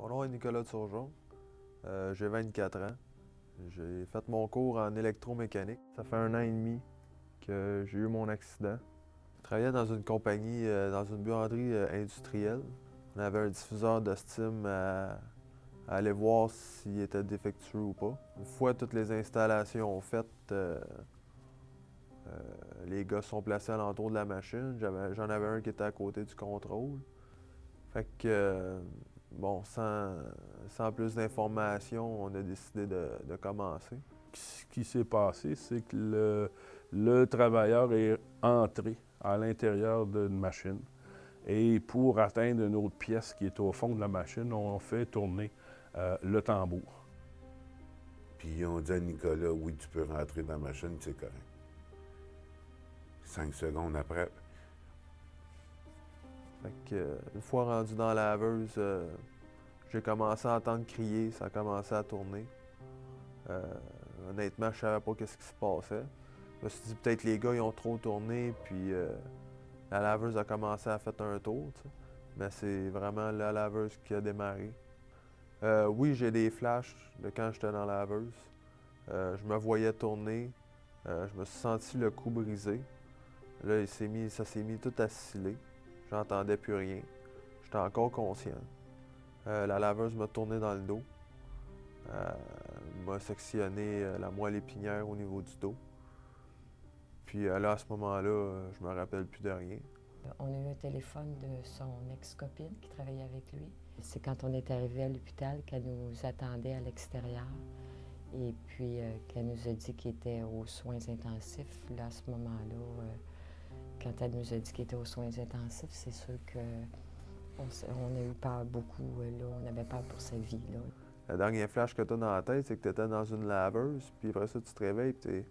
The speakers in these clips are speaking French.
Mon nom est Nicolas Turgeon. J'ai 24 ans. J'ai fait mon cours en électromécanique. Ça fait 1 an et demi que j'ai eu mon accident. Je travaillais dans une compagnie, dans une buanderie industrielle. On avait un diffuseur de steam à aller voir s'il était défectueux ou pas. Une fois toutes les installations faites, les gars sont placés alentour de la machine. J'en avais un qui était à côté du contrôle. Fait que, bon, sans plus d'informations, on a décidé de commencer. Ce qui s'est passé, c'est que le travailleur est entré à l'intérieur d'une machine. Et pour atteindre une autre pièce qui est au fond de la machine, on fait tourner le tambour. Puis on dit à Nicolas, oui, tu peux rentrer dans la machine, c'est correct. 5 secondes après. Fait que, une fois rendu dans la laveuse, j'ai commencé à entendre crier, ça a commencé à tourner. Honnêtement, je savais pas qu'est-ce qui se passait. Je me suis dit peut-être les gars ils ont trop tourné, puis la laveuse a commencé à faire un tour, t'sais. Mais c'est vraiment la laveuse qui a démarré. Oui, j'ai des flashs de quand j'étais dans la laveuse. Je me voyais tourner. Je me suis senti le cou brisé. Là, ça s'est mis tout à sciller. J'entendais plus rien. J'étais encore conscient. La laveuse m'a tourné dans le dos. M'a sectionné la moelle épinière au niveau du dos. Puis là, à ce moment-là, je me rappelle plus de rien. On a eu un téléphone de son ex-copine qui travaillait avec lui. C'est quand on est arrivé à l'hôpital qu'elle nous attendait à l'extérieur. Et puis qu'elle nous a dit qu'il était aux soins intensifs. Là, à ce moment-là, quand elle nous a dit qu'il était aux soins intensifs, c'est sûr qu'on a eu peur beaucoup. Là, on avait peur pour sa vie. Là. Le dernier flash que tu as dans la tête, c'est que tu étais dans une laveuse, puis après ça, tu te réveilles, puis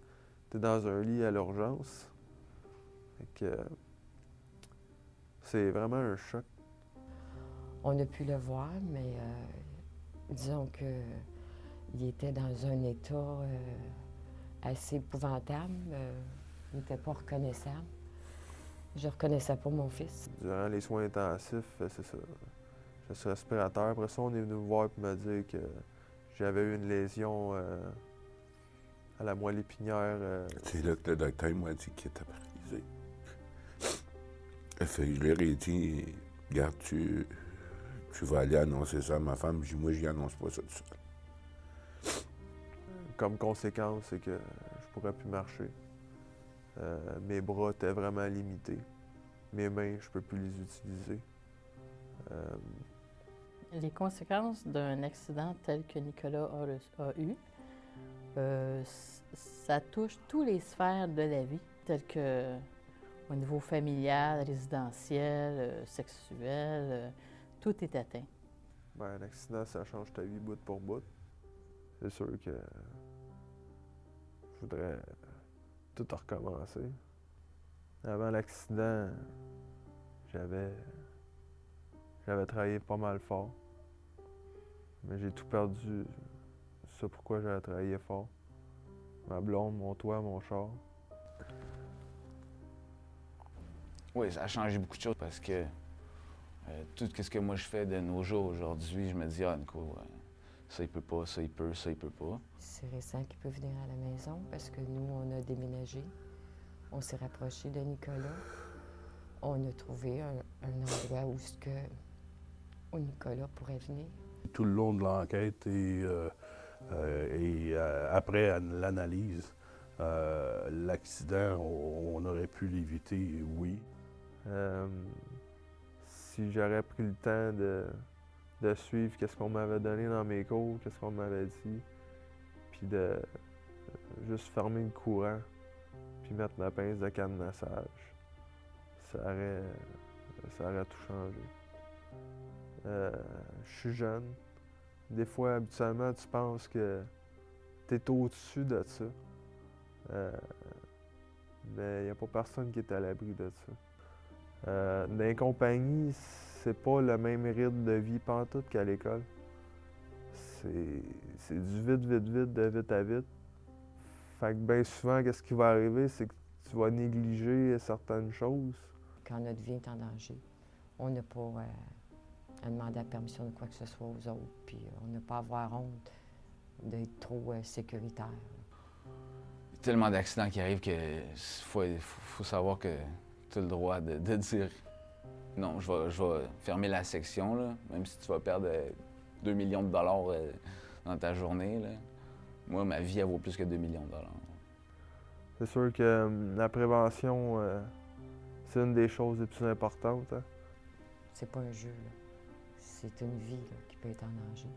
tu es dans un lit à l'urgence. Fait que c'est vraiment un choc. On a pu le voir, mais disons qu'il était dans un état assez épouvantable. Il n'était pas reconnaissable. Je ne reconnaissais pas mon fils. Durant les soins intensifs, c'est ça. Je suis respirateur. Après ça, on est venu me voir et me dire que j'avais eu une lésion à la moelle épinière. C'est là que le docteur m'a dit qu'il était paralysé. Fait que je leur ai dit, regarde, tu vas aller annoncer ça à ma femme. Je dis, moi, je n'annonce pas ça tout seul. Comme conséquence, c'est que je pourrais plus marcher. Mes bras étaient vraiment limités. Mes mains, je peux plus les utiliser. Les conséquences d'un accident tel que Nicolas a eu, ça touche toutes les sphères de la vie, telles que au niveau familial, résidentiel, sexuel, tout est atteint. Ben, un accident, ça change ta vie bout pour bout. C'est sûr que je voudrais tout recommencer. Avant l'accident, j'avais travaillé pas mal fort. Mais j'ai tout perdu. C'est ça pourquoi j'avais travaillé fort. Ma blonde, mon toit, mon char. Oui, ça a changé beaucoup de choses parce que tout ce que moi je fais de nos jours aujourd'hui, je me dis, ah Nico, ça il peut pas, ça il peut, ça il peut pas. C'est récent qu'il peut venir à la maison parce que nous, on a déménagé. On s'est rapproché de Nicolas. On a trouvé un endroit où Nicolas pourrait venir. Tout le long de l'enquête et après l'analyse, l'accident, on aurait pu l'éviter, oui. Si j'aurais pris le temps de suivre qu'est-ce qu'on m'avait donné dans mes cours, qu'est-ce qu'on m'avait dit, puis de juste fermer le courant, puis mettre ma pince de cadenassage, ça aurait tout changé. Je suis jeune. Des fois, habituellement, tu penses que tu es au-dessus de ça. Mais il n'y a pas personne qui est à l'abri de ça. Dans les compagnies, c'est pas le même rythme de vie pantoute qu'à l'école. C'est du vite, vite, vite, de vite à vite. Fait que bien souvent, qu'est-ce qui va arriver, c'est que tu vas négliger certaines choses. Quand notre vie est en danger, on n'a pas à demander la permission de quoi que ce soit aux autres, puis on n'a pas à avoir honte d'être trop sécuritaire. Il y a tellement d'accidents qui arrivent que faut savoir que tu as le droit de dire non, je vais fermer la section, là, même si tu vas perdre 2 millions de dollars dans ta journée. Là. Moi, ma vie, elle vaut plus que 2 millions de dollars. C'est sûr que la prévention, c'est une des choses les plus importantes. Hein. C'est pas un jeu, là. C'est une vie là, qui peut être en danger.